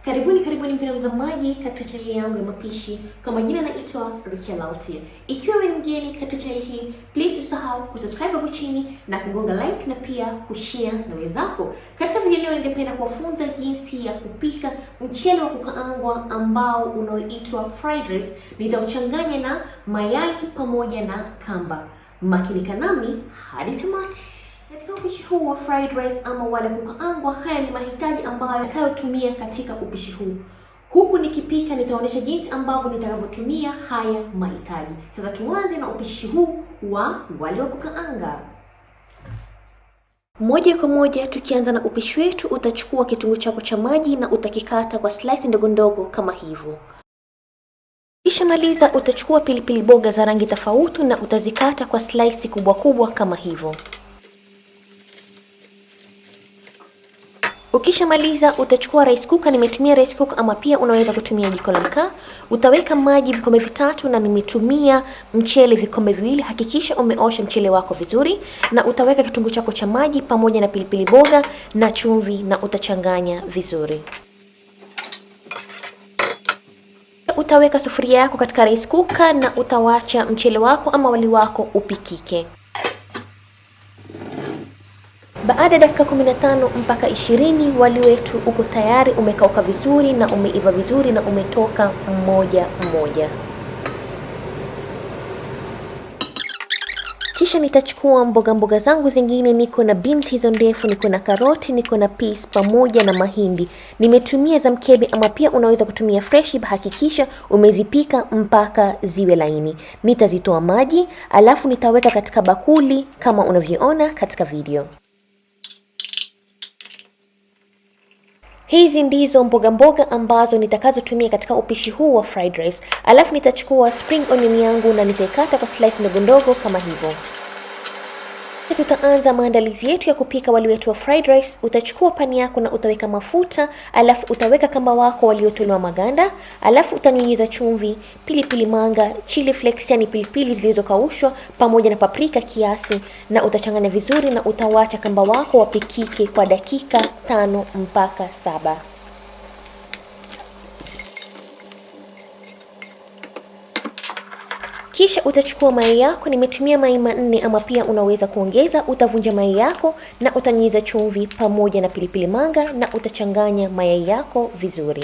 Karibuni mtazamaji katika chaneli yangu ya mapishi. Kwa majina naitwa Rukia Laltia. Ikiwa wewe mgeni katika chaneli hii, please usahau kusubscribe hapo chini na kugonga like na pia kushare na wenzako. Katika video leo ningependa kuwafunza jinsi ya kupika mchele wa kukaangwa ambao unaoitwa fried rice. Nitauchanganya na mayai pamoja na kamba. Makinika nami hadi tamati. Katika upishi huu wa fried rice ama wali kukaangwa, haya ni mahitaji ambayo nitakayotumia katika upishi huu. Huku nikipika nitaonyesha jinsi ambavyo nitakavyotumia haya mahitaji. Sasa tuanze na upishi huu wa wali wa kukaanga. Moja kwa moja tukianza na upishi wetu, utachukua kitunguu chako cha maji na utakikata kwa slice ndogo ndogo kama hivyo. Kisha maliza utachukua pilipiliboga za rangi tofauti na utazikata kwa slice kubwa kubwa kama hivyo. Ukishamaliza utachukua rice cooker, nimetumia rice cooker ama pia unaweza kutumia jiko la mkaa. Utaweka maji vikombe 3 na nimetumia mchele vikombe 2. Hakikisha umeosha mchele wako vizuri, na utaweka kitunguu chako cha maji pamoja na pilipili boga na chumvi na utachanganya vizuri. Utaweka sufuria yako katika rice cooker na utawacha mchele wako ama wali wako upikike. Baada ya dakika 15 mpaka 20 wali wetu uko tayari, umekauka vizuri na umeiva vizuri na umetoka mmoja. Kisha nitachukua mboga zangu zingine. Niko na beans hizo ndefu, niko na karoti, niko na peas pamoja na mahindi. Nimetumia za mkebe ama pia unaweza kutumia fresh. Hakikisha umezipika mpaka ziwe laini. Nitazitoa maji, alafu nitaweka katika bakuli kama unavyoona katika video. Hizi ndizo mboga ambazo nitakazotumia katika upishi huu wa fried rice. Alafu nitachukua spring onion yangu na nitaikata kwa slice ndogo ndogo kama hivyo. Tutaanza maandalizi yetu ya kupika wali wetu wa fried rice. Utachukua pani yako na utaweka mafuta, alafu utaweka kamba wako waliotolewa maganda, alafu utanyunyiza chumvi, pilipimanga, chili flakes yani pilipili zilizokaushwa pamoja na paprika kiasi, na utachanganya vizuri na utawacha kamba wako wapikike kwa dakika 5 mpaka 7. Kisha utachukua mayai yako, nimetumia mayai 4 ama pia unaweza kuongeza. Utavunja mayai yako na utanyunyiza chumvi pamoja na pilipili manga na utachanganya mayai yako vizuri.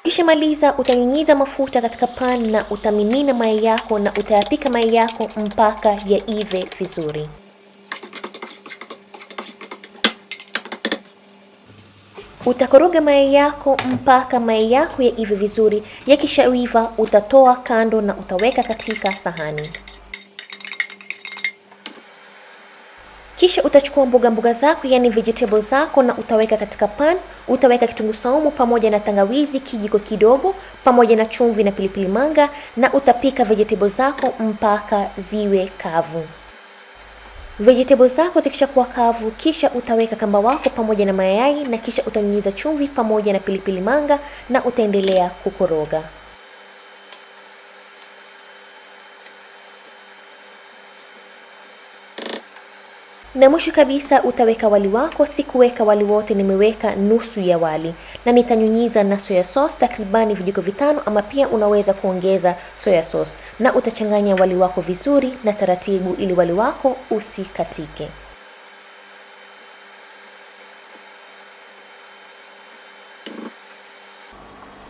Kisha maliza utanyunyiza mafuta katika pan na utamimina mayai yako na utayapika mayai yako mpaka yaive vizuri. Utakoroga mayai yako mpaka mayai yako yaive vizuri. Yakishaiva utatoa kando na utaweka katika sahani. Kisha utachukua mboga zako yani vegetables zako na utaweka katika pan. Utaweka kitunguusaumu pamoja na tangawizi kijiko kidogo pamoja na chumvi na pilipili manga, na utapika vegetables zako mpaka ziwe kavu. Vegetables zako zikishakuwa kavu, kisha utaweka kamba wako pamoja na mayai na kisha utanyunyiza chumvi pamoja na pilipili manga na utaendelea kukoroga. Na mwisho kabisa utaweka wali wako. Sikuweka wali wote, nimeweka nusu ya wali, na nitanyunyiza na soya sauce takribani vijiko 5 ama pia unaweza kuongeza soya sauce, na utachanganya wali wako vizuri na taratibu ili wali wako usikatike.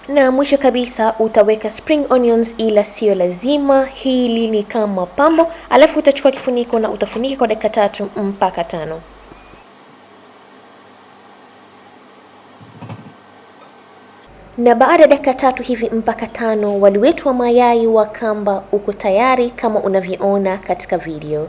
Na mwisho kabisa utaweka spring onions, ila sio lazima, hili ni kama pambo. Alafu utachukua kifuniko na utafunika kwa dakika 3 mpaka 5. Na baada ya dakika 3 hivi mpaka 5, wali wetu wa mayai wa kamba uko tayari kama unavyoona katika video.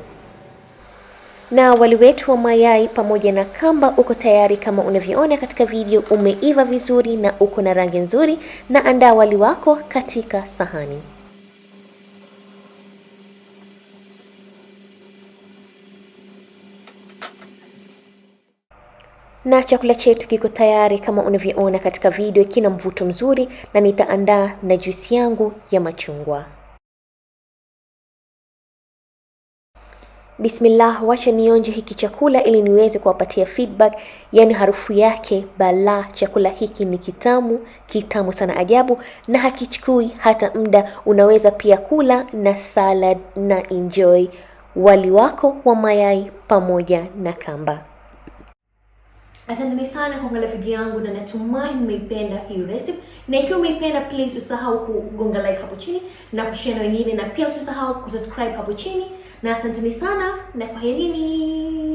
Na wali wetu wa mayai pamoja na kamba uko tayari kama unavyoona katika video. Umeiva vizuri na uko na rangi nzuri, na andaa wali wako katika sahani. Na chakula chetu kiko tayari kama unavyoona katika video. Kina mvuto mzuri na nitaandaa na juisi yangu ya machungwa. Bismillah, wacha nionje hiki chakula ili niweze kuwapatia feedback. Yani harufu yake bala, chakula hiki ni kitamu sana ajabu na hakichukui hata muda. Unaweza pia kula na salad na enjoy wali wako wa mayai pamoja na kamba. Asanteni sana kwa kuangalia video yangu na natumai mmeipenda hii recipe. Na ikiwa umeipenda, please usahau kugonga like hapo chini na kushare na wengine, na pia usisahau kusubscribe hapo chini. Na asanteni sana na kwaherini.